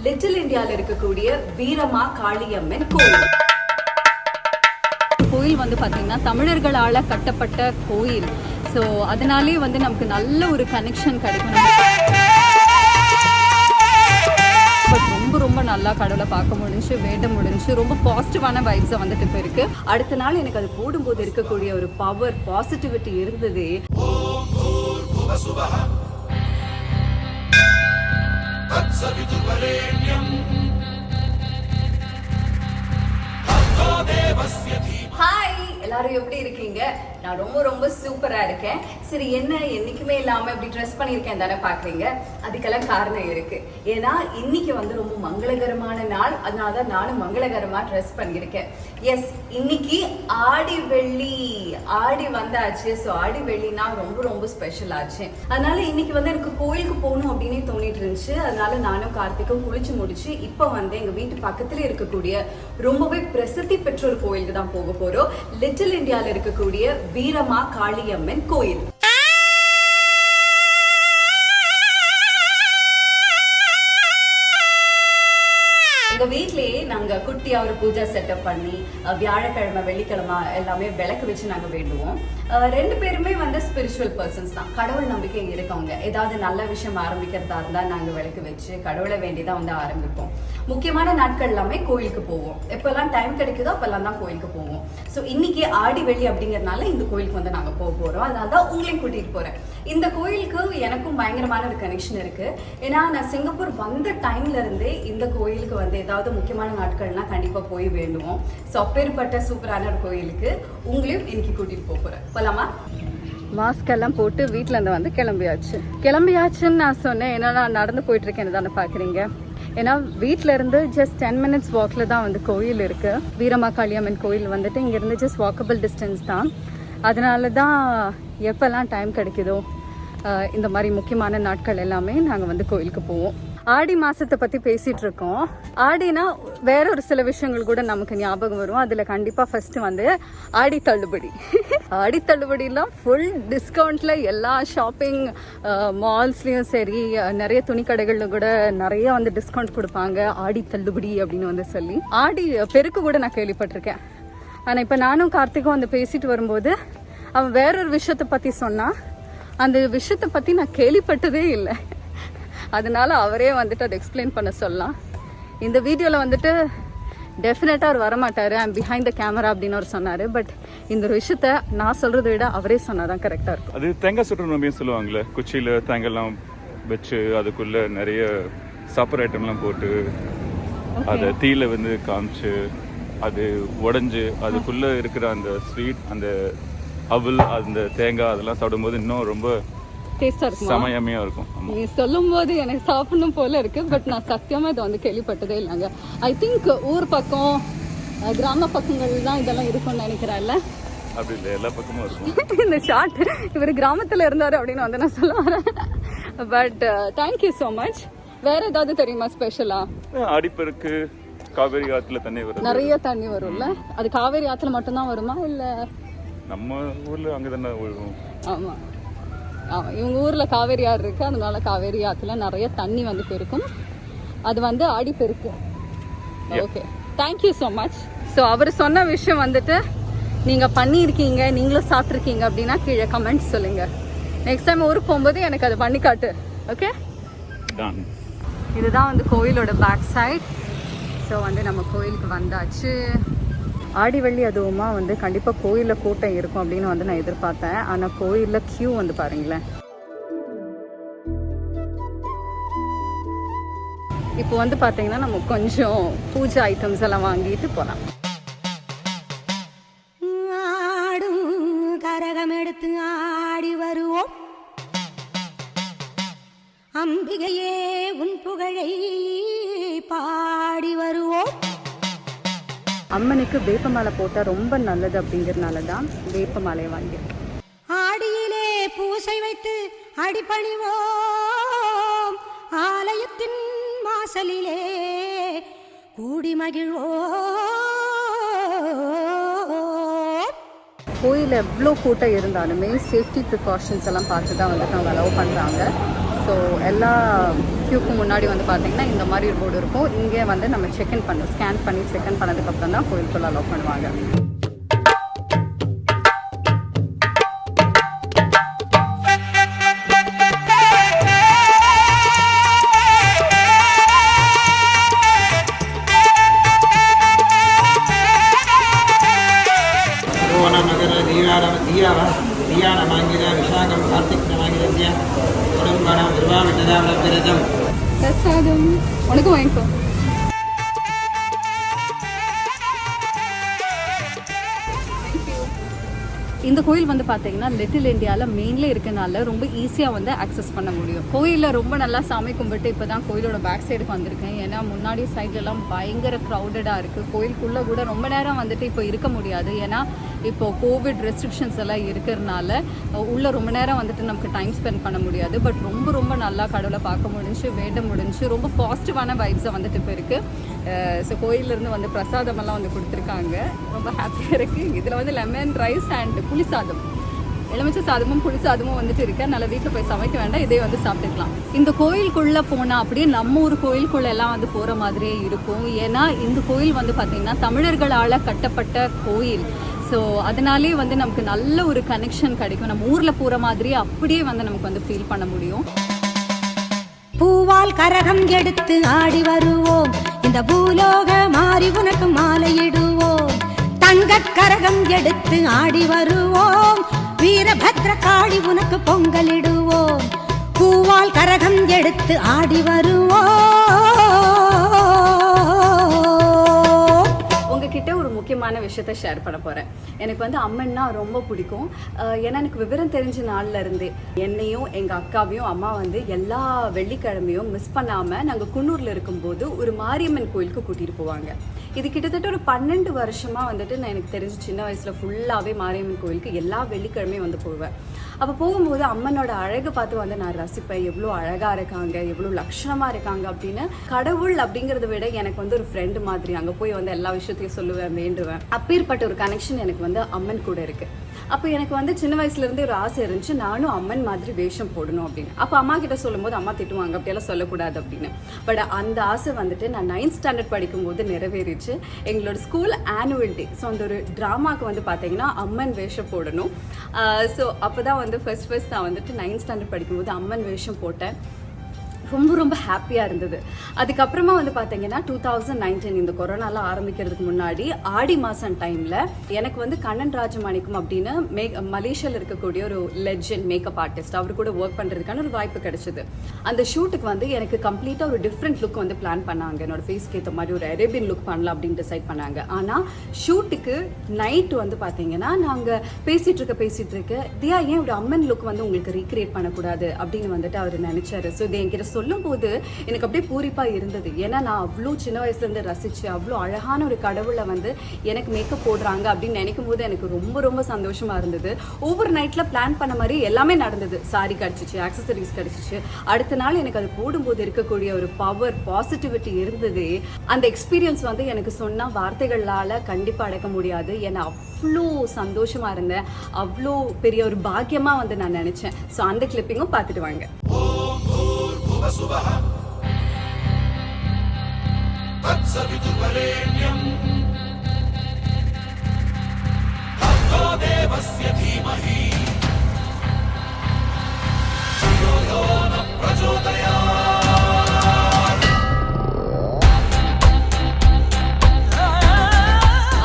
Little இந்தியால இருக்கக்கூடிய வீரமா காளியம்மன் கோயில். கோயில் வந்து பார்த்தீங்கன்னா தமிழர்களால் கட்டப்பட்ட கோயில். ஸோ அதனாலே வந்து நமக்கு நல்ல ஒரு கனெக்ஷன் கிடைக்கும். ரொம்ப ரொம்ப நல்லா கடவுளை பார்க்க முடிஞ்சு, வேண்ட முடிஞ்சு, ரொம்ப பாசிட்டிவான வைப்ஸை வந்துட்டு இப்போ இருக்கு. அடுத்த நாள் எனக்கு அது போடும்போது இருக்கக்கூடிய ஒரு பவர், பாசிட்டிவிட்டி இருந்தது. ஹாய், எல்லாரும் எப்படி இருக்கீங்க? நான் ரொம்ப ரொம்ப சூப்பரா இருக்கேன். சரி, என்ன என்னைக்குமே இல்லாம இப்படி ட்ரெஸ் பண்ணியிருக்கேன் தானே பாக்குறீங்க? அதுக்கெல்லாம் காரணம் இருக்கு. ஏன்னா இன்னைக்கு வந்து ரொம்ப மங்களகரமான நாள். அதனாலதான் நானும் மங்களகரமா ட்ரெஸ் பண்ணியிருக்கேன். எஸ், இன்னைக்கு ஆடி வெள்ளி, ஆடி வந்தாச்சு. ஸோ ஆடி வெள்ளினா ரொம்ப ரொம்ப ஸ்பெஷல் ஆச்சு. அதனால இன்னைக்கு வந்து எனக்கு கோயிலுக்கு போகணும் அப்படின்னே தோணிட்டு இருந்துச்சு. அதனால நானும் கார்த்திக்கும் குளிச்சு முடிச்சு இப்போ வந்து எங்க வீட்டு பக்கத்துல இருக்கக்கூடிய ரொம்பவே பிரசித்தி பெற்ற ஒரு கோயிலுக்கு தான் போக போறோம். லிட்டில் இந்தியால இருக்கக்கூடிய வீரமா காளியம்மன் கோயில். எங்க வீட்லயே நாங்க குட்டியா ஒரு பூஜா செட்டப் பண்ணி வியாழக்கிழமை வெள்ளிக்கிழமை எல்லாமே விளக்கு வச்சு நாங்க வேண்டுவோம். ரெண்டு பேருமே வந்து ஸ்பிரிச்சுவல் பர்சன்ஸ் தான், கடவுள் நம்பிக்கை இருக்கவங்க. ஏதாவது நல்ல விஷயம் ஆரம்பிக்கிறதா இருந்தா நாங்க விளக்கு வச்சு கடவுளை வேண்டிதான் வந்து ஆரம்பிப்போம். முக்கியமான நாட்கள் எல்லாமே கோயிலுக்கு போவோம். எப்பெல்லாம் டைம் கிடைக்குதோ அப்பெல்லாம் தான் கோயிலுக்கு போவோம். ஸோ இன்னைக்கு ஆடி வெள்ளி அப்படிங்கறதுனால இந்த கோயிலுக்கு வந்து நாங்க போக போறோம். அதனால தான் உங்களையும் கூட்டிட்டு போறேன். இந்த கோயிலுக்கு எனக்கும் பயங்கரமான ஒரு கனெக்ஷன் இருக்கு. ஏன்னா நான் சிங்கப்பூர் வந்த டைம்ல இருந்தே இந்த கோயிலுக்கு வந்து ஏதாவது முக்கியமான நாட்கள்னா கண்டிப்பா போய் வேண்டுவோம். ஸோ அப்பேற்பட்ட சூப்பரான ஒரு கோயிலுக்கு உங்களையும் இன்னைக்கு கூட்டிட்டு போறேன். போலாமா? மாஸ்க் எல்லாம் போட்டு வீட்டுல இருந்து வந்து கிளம்பியாச்சுன்னு நான் சொன்னேன். ஏன்னா நான் நடந்து போயிட்டு இருக்கேன்னு தானே பாக்குறீங்க. ஏன்னா வீட்டில இருந்து ஜஸ்ட் 10 minutes வாக்ல தான் வந்து கோயில் இருக்கு. வீரமா காளியம்மன் கோயில் வந்துட்டு இங்க இருந்து ஜஸ்ட் வாக்கபிள் டிஸ்டன்ஸ் தான். அதனால தான் எப்பெல்லாம் டைம் கிடைக்குதோ இந்த மாதிரி முக்கியமான நாட்கள் எல்லாமே நாங்கள் வந்து கோயிலுக்கு போவோம். ஆடி மாசத்தை பத்தி பேசிட்டு இருக்கோம். ஆடினா வேற ஒரு சில விஷயங்கள் கூட நமக்கு ஞாபகம் வரும். அதுல கண்டிப்பா ஃபர்ஸ்ட் வந்து ஆடி தள்ளுபடி. ஆடி தள்ளுபடிலாம் ஃபுல் டிஸ்கவுண்ட்ல எல்லா ஷாப்பிங் மால்ஸ்லயும் சரி, நிறைய துணி கடைகள்ல கூட நிறைய வந்து டிஸ்கவுண்ட் கொடுப்பாங்க. ஆடி தள்ளுபடி அப்படின்னு வந்து சொல்லி ஆடி பெருக்கு கூட நான் கேள்விப்பட்டிருக்கேன். ஆனா இப்ப நானும் கார்த்திக்கும் வந்து பேசிட்டு வரும்போது அவன் வேறொரு விஷயத்த பத்தி சொன்னா, அந்த விஷயத்த பத்தி நான் கேள்விப்பட்டதே இல்லை. அதனால அவரே வந்துட்டு அதை எக்ஸ்பிளைன் பண்ண சொல்லலாம். இந்த வீடியோவில் வந்துட்டு டெஃபினட்டாக அவர் வரமாட்டார், ஐம் பிஹைண்ட் த கேமரா அப்படின்னு அவர் சொன்னார். பட் இந்த ஒரு விஷயத்த நான் சொல்கிறத விட அவரே சொன்னாதான் கரெக்டாக இருக்கும். அது தேங்காய் சுற்று நம்பியும் சொல்லுவாங்களே, குச்சியில் தேங்காய்லாம் வச்சு அதுக்குள்ளே நிறைய சாப்பிட்ற ஐட்டம்லாம் போட்டு அதை தீயில வந்து காமிச்சு அது உடஞ்சி அதுக்குள்ளே இருக்கிற அந்த ஸ்வீட், அந்த அவல், அந்த தேங்காய் அதெல்லாம் சாப்பிடும்போது இன்னும் ரொம்ப டேஸ்டா இருக்கும், செமையமையா இருக்கும். நீ சொல்லும் போது எனக்கு சாப்பிடணும் போல இருக்கு. பட் நான் சத்தியமா இதை வந்து கேள்விப்பட்டதே இல்லைங்க. ஐ திங்க் ஊர் பக்கம், கிராம பக்கங்கள் தான் இதெல்லாம் இருக்கும்னு நினைக்கிறேன்ல. அப்படி இல்லை, எல்லா பக்கமும் இருக்கும். இந்த ஷார்ட் இவர் கிராமத்துல இருந்தாரு அப்படின்னு வந்து நான் சொல்ல வரேன். But thank you so much. வேற ஏதாவது தெரியுமா ஸ்பெஷலா? ஆடிப்பெருக்கு காவேரி ஆத்துல தண்ணி வரும், நிறைய தண்ணி வரும்ல. அது காவேரி ஆத்துல மட்டும்தான் வருமா இல்ல நம்ம ஊர்ல அங்கதானே வரும்? ஆமா ஆமா, இவங்க ஊர்ல காவேரி ஆறு இருக்கு. அதனால காவேரி ஆத்துல நிறைய தண்ணி வந்து பெருக்கும். அது வந்து Aadi Perukku. Okay, thank you so much. So அவர் சொன்ன விஷயம் வந்துட்டு நீங்க பண்ணியிருக்கீங்க, நீங்களும் சாப்பிட்ருக்கீங்க அப்படின்னா கீழே கமெண்ட்ஸ் சொல்லுங்க. நெக்ஸ்ட் டைம் ஊருக்கு போகும்போது எனக்கு அதை பண்ணி காட்டு. ஓகே, இதுதான் வந்து கோயிலோட பேக் சைட். ஸோ வந்து நம்ம கோயிலுக்கு வந்தாச்சு. ஆடி வெள்ளி அதுவுமா வந்து கண்டிப்பாக கோயிலில் கூட்டம் இருக்கும் அப்படின்னு வந்து நான் எதிர்பார்த்தேன். ஆனால் கோயிலில் கியூ வந்து பாருங்களேன். இப்போ வந்து பார்த்தீங்கன்னா நம்ம கொஞ்சம் பூஜை ஐட்டம்ஸ் எல்லாம் வாங்கிட்டு போகலாம். ஆடும் கரகம் எடுத்து ஆடி வருவோம், அம்பிகையே உன் புகழை பாடி வருவோம். அம்மனுக்கு வேப்ப மாலை போட்டால் ரொம்ப நல்லது அப்படிங்கிறதுனால தான் வேப்ப மாலையை வாங்கியிருக்கேன். ஆடியிலே பூசை வைத்து அடிபணிவோம், ஆலயத்தின் வாசலிலே கூடி மகிழ்வோம். கோயில் எவ்வளோ கூட்டம் இருந்தாலுமே சேஃப்டி ப்ரிகாஷன்ஸ் எல்லாம் பார்த்து தான் வந்துட்டு அவங்க அலோவ் பண்ணுறாங்க. ஸோ எல்லா க்யூக்கு முன்னாடி வந்து பார்த்தீங்கன்னா இந்த மாதிரி ஒரு போர்டு இருக்கும். இங்கே வந்து நம்ம செக்இன் பண்ணணும். ஸ்கேன் பண்ணி செக்இன் பண்ணதுக்கப்புறம் தான் கோயிலுக்குள்ள அலோவ் பண்ணுவாங்க. பிரசாதம் உனக்கு வாங்கிக்கோ. இந்த கோயில் வந்து பார்த்தீங்கன்னா லிட்டில் இந்தியாவில் மெயின்ல இருக்கனால ரொம்ப ஈஸியாக வந்து ஆக்சஸ் பண்ண முடியும். கோயிலில் ரொம்ப நல்லா சாமி கும்பிட்டு இப்போ தான் கோயிலோட பேக் சைடுக்கு வந்திருக்கேன். ஏன்னா முன்னாடி சைட்லலாம் பயங்கர க்ரௌடடாக இருக்குது. கோயிலுக்குள்ளே கூட ரொம்ப நேரம் வந்துட்டு இப்போ இருக்க முடியாது. ஏன்னா இப்போ கோவிட் ரெஸ்ட்ரிக்ஷன்ஸ் எல்லாம் இருக்கிறதுனால உள்ளே ரொம்ப நேரம் வந்துட்டு நமக்கு டைம் ஸ்பெண்ட் பண்ண முடியாது. பட் ரொம்ப ரொம்ப நல்லா கடவுளை பார்க்க முடிஞ்சு, வேண்ட முடிஞ்சு, ரொம்ப பாசிட்டிவான வைப்ஸை வந்துட்டு இப்போ இருக்குது. ஸோ கோயிலேருந்து வந்து பிரசாதமெல்லாம் வந்து கொடுத்துருக்காங்க. ரொம்ப ஹாப்பியாக இருக்குது. இதில் வந்து லெமன் ரைஸ் அண்ட் புளி சாதம், எலுமிச்சை சாதமும் புளி சாதமும் வந்துட்டு இருக்கு. அதனால வீட்டில் போய் சமைக்க வேண்டாம், இதே வந்து சாப்பிட்டுக்கலாம். இந்த கோயிலுக்குள்ளே போனால் அப்படியே நம்ம ஒரு கோயிலுக்குள்ள எல்லாம் வந்து போகிற மாதிரியே இருக்கும். ஏன்னா இந்த கோயில் வந்து பார்த்திங்கன்னா தமிழர்களால் கட்டப்பட்ட கோயில். ஸோ அதனாலே வந்து நமக்கு நல்ல ஒரு கனெக்ஷன் கிடைக்கும். நம்ம ஊரில் போகிற மாதிரியே அப்படியே வந்து நமக்கு வந்து ஃபீல் பண்ண முடியும். பூவால் கரகம் எடுத்து ஆடி வருவோம், இந்த பூலோக மாறி உனக்கு மாலையிடுவோம். தங்கக் கரகம் எடுத்து ஆடி வருவோம், வீரபத்ர காளி உனக்கு பொங்கலிடுவோம். பூவால் கரகம் எடுத்து ஆடி வருவோம். உங்ககிட்ட ஒரு முக்கியமான விஷயத்த ஷேர் பண்ண போகிறேன். எனக்கு வந்து அம்மன்னா ரொம்ப பிடிக்கும். ஏன்னா எனக்கு விவரம் தெரிஞ்ச நாளில் இருந்தே என்னையும் எங்கள் அக்காவையும் அம்மா வந்து எல்லா வெள்ளிக்கிழமையும் மிஸ் பண்ணாமல் நாங்கள் குன்னூரில் இருக்கும்போது ஒரு மாரியம்மன் கோயிலுக்கு கூட்டிகிட்டு போவாங்க. இது கிட்டத்தட்ட ஒரு 12 வருஷமாக வந்துட்டு நான் எனக்கு தெரிஞ்சு சின்ன வயசில் ஃபுல்லாகவே மாரியம்மன் கோயிலுக்கு எல்லா வெள்ளிக்கிழமையும் வந்து போவேன். அப்போ போகும்போது அம்மனோட அழகை பார்த்து வந்து நான் ரசிப்பேன். எவ்வளோ அழகாக இருக்காங்க, எவ்வளோ லட்சணமாக இருக்காங்க அப்படின்னு. கடவுள் அப்படிங்கிறத விட எனக்கு வந்து ஒரு ஃப்ரெண்டு மாதிரி அங்கே போய் வந்து எல்லா விஷயத்தையும் சொல்லுவேன், வேண்டுவேன். அப்பேற்பட்ட ஒரு கனெக்ஷன் எனக்கு வந்து அம்மன் கூட இருக்குது. அப்போ எனக்கு வந்து சின்ன வயசுலேருந்தே ஒரு ஆசை இருந்துச்சு, நானும் அம்மன் மாதிரி வேஷம் போடணும் அப்படின்னு. அப்போ அம்மா கிட்ட சொல்லும்போது அம்மா திட்டுவாங்க, அப்படியெல்லாம் சொல்லக்கூடாது அப்படின்னு. பட் அந்த ஆசை வந்துட்டு நான் 9th ஸ்டாண்டர்ட் படிக்கும்போது நிறைவேறிச்சு. எங்களோட ஸ்கூல் ஆனுவல் டே, ஸோ அந்த ஒரு ட்ராமாவுக்கு வந்து பார்த்தீங்கன்னா அம்மன் வேஷம் போடணும். ஸோ அப்போ தான் வந்து ஃபர்ஸ்ட் நான் வந்துட்டு 9th ஸ்டாண்டர்ட் படிக்கும்போது அம்மன் வேஷம் போட்டேன். ரொம்ப ரொம்ப ஹாப்பியாக இருந்தது. அதுக்கப்புறமா வந்து பார்த்தீங்கன்னா 2019 இந்த கொரோனாலாம் ஆரம்பிக்கிறதுக்கு முன்னாடி ஆடி மாதம் டைமில் எனக்கு வந்து கண்ணன் ராஜமாணிக்கம் அப்படின்னு மலேசியாவில் இருக்கக்கூடிய ஒரு லெஜெண்ட் மேக்கப் ஆர்டிஸ்ட், அவர் கூட ஒர்க் பண்ணுறதுக்கான ஒரு வாய்ப்பு கிடைச்சிது. அந்த ஷூட்டுக்கு வந்து எனக்கு கம்ப்ளீட்டாக ஒரு டிஃப்ரெண்ட் லுக் வந்து பிளான் பண்ணாங்க. என்னோட ஃபேஸ்க்கு ஏற்ற மாதிரி ஒரு அரேபியன் லுக் பண்ணலாம் அப்படின்னு டிசைட் பண்ணாங்க. ஆனால் ஷூட்டுக்கு நைட் வந்து பார்த்தீங்கன்னா நாங்கள் பேசிகிட்டு இருக்க தியா ஏன் ஒரு அம்மன் லுக் வந்து உங்களுக்கு ரீக்ரியேட் பண்ணக்கூடாது அப்படின்னு வந்துட்டு அவர் நினைச்சாரு. ஸோ இது என்கிட்ட சொல்லும் போது எனக்கு அப்படியே பூரிப்பா இருந்தது. ஏன்னா நான் அவ்வளோ சின்ன வயசுல இருந்து ரசிச்சு அவ்வளோ அழகான ஒரு கடவுளை வந்து எனக்கு மேக்கப் போடுறாங்க அப்படின்னு நினைக்கும் போது எனக்கு ரொம்ப ரொம்ப சந்தோஷமா இருந்தது. ஒவ்வொரு நைட்ல பிளான் பண்ண மாதிரி எல்லாமே நடந்தது. சாரி கிடைச்சிச்சு, ஆக்சசரிஸ் கிடைச்சிச்சு. அடுத்த நாள் எனக்கு அது போடும்போது இருக்கக்கூடிய ஒரு பவர், பாசிட்டிவிட்டி இருந்தது. அந்த எக்ஸ்பீரியன்ஸ் வந்து எனக்கு சொன்னா வார்த்தைகளால கண்டிப்பா அடக்க முடியாது. ஏன்னா அவ்வளோ சந்தோஷமா இருந்தேன், அவ்வளோ பெரிய ஒரு பாக்கியமா வந்து நான் நினைச்சேன். ஸோ அந்த கிளிப்பிங்கும் பார்த்துட்டு வாங்க.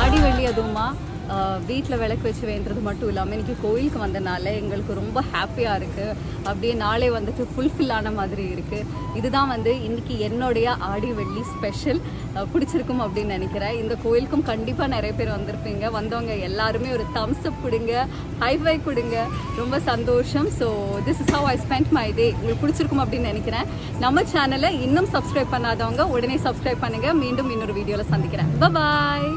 ஆடி வெள்ளி அதுவுமா வீட்டில் விளக்கு வச்சு வேண்டுறது மட்டும் இல்லாமல் இன்றைக்கி கோயிலுக்கு வந்தனால எங்களுக்கு ரொம்ப ஹாப்பியாக இருக்குது. அப்படியே நாளே வந்துட்டு ஃபுல்ஃபில் ஆன மாதிரி இருக்குது. இதுதான் வந்து இன்றைக்கி என்னுடைய ஆடி வெள்ளி ஸ்பெஷல். பிடிச்சிருக்கும் அப்படின்னு நினைக்கிறேன். இந்த கோயிலுக்கும் கண்டிப்பாக நிறைய பேர் வந்திருப்பீங்க. வந்தவங்க எல்லாருமே ஒரு தம்ஸ் அப் கொடுங்க, ஹைஃபை கொடுங்க. ரொம்ப சந்தோஷம். So this is how I spend my day. உங்களுக்கு பிடிச்சிருக்கும் அப்படின்னு நினைக்கிறேன். நம்ம சேனலை இன்னும் சப்ஸ்கிரைப் பண்ணாதவங்க உடனே சப்ஸ்கிரைப் பண்ணுங்கள். மீண்டும் இன்னொரு வீடியோவில் சந்திக்கிறேன். பாய்.